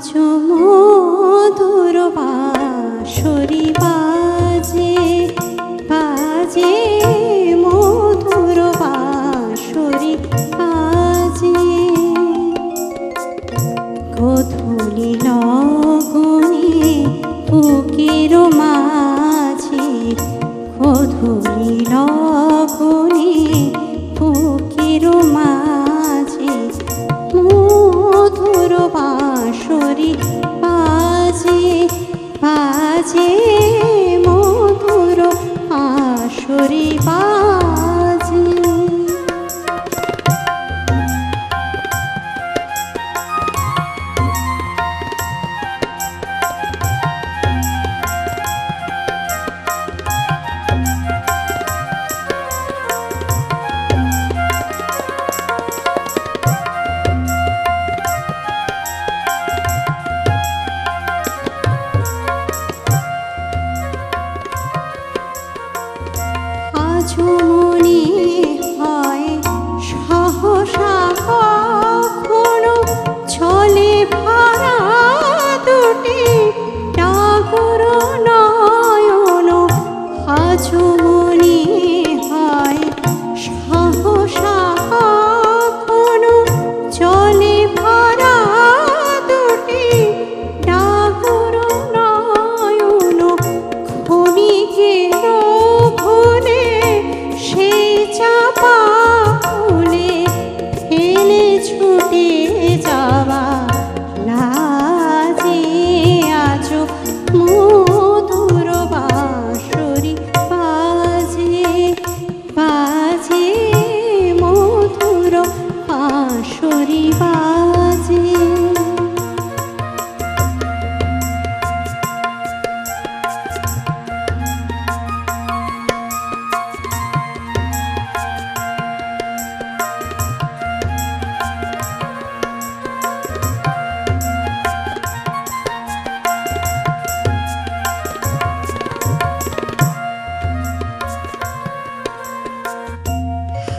আজ মধুর বাঁশরি বাজে বাজে, মধুর বাঁশরি বাজে। গোধূলি লগনে বুকের মাঝে, গোধূলি লগনে বুকের মাঝে মধুর বাঁশরি বাজে বাজে, মধুর বাঁশরি বাজে। আজ মনে হয় সহসা কখনো চলে ভরা দুটি ডাগর নয়ন। আজ মনে হয় সহসা কখনো চলে ভরা দুটি ডাগর নয়ন। ক্ষণিকের ভুলে সেই চাপা ফুলে ফেলে ছুটে যাওয়া লাজে, আজ মধুর বাঁশরি বাজে বাজে, মধুর বাঁশরি বাজে।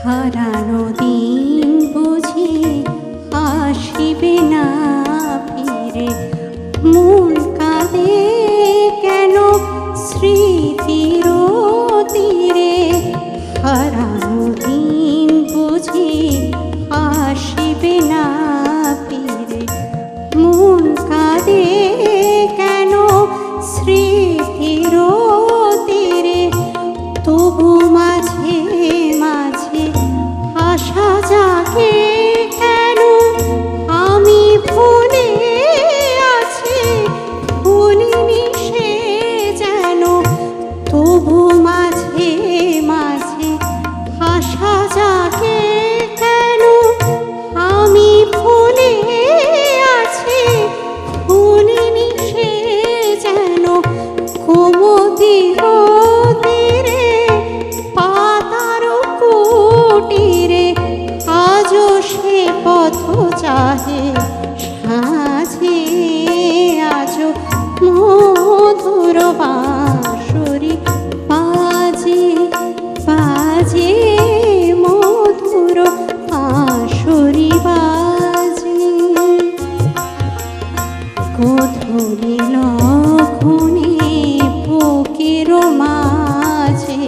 হারানো দিন বুঝি আসিবে না ফিরে, মন কাঁদে কেন স্মৃতির তীরে। হারানো দিন বুঝি আসিবে না ফিরে, মন কাঁদে কেন স্মৃতির তীরে। তবু মাঝে মাঝে আশা জাগে কেন, আমি ভুলে আছি ভুলিনি সে যেন। তবু মাঝে মাঝে আশা জাগে কেন, আমি ভুলে আছি ভুলিনি সে যেন। কুমুদির তীরে পাতার কুটিরে আজও সে পথ চাহে সাজে, আজও মধুর বাঁশরি বাজে বাজে, মধুর বাঁশরি বাজে। গোধূলি লগনে বুকের মাঝে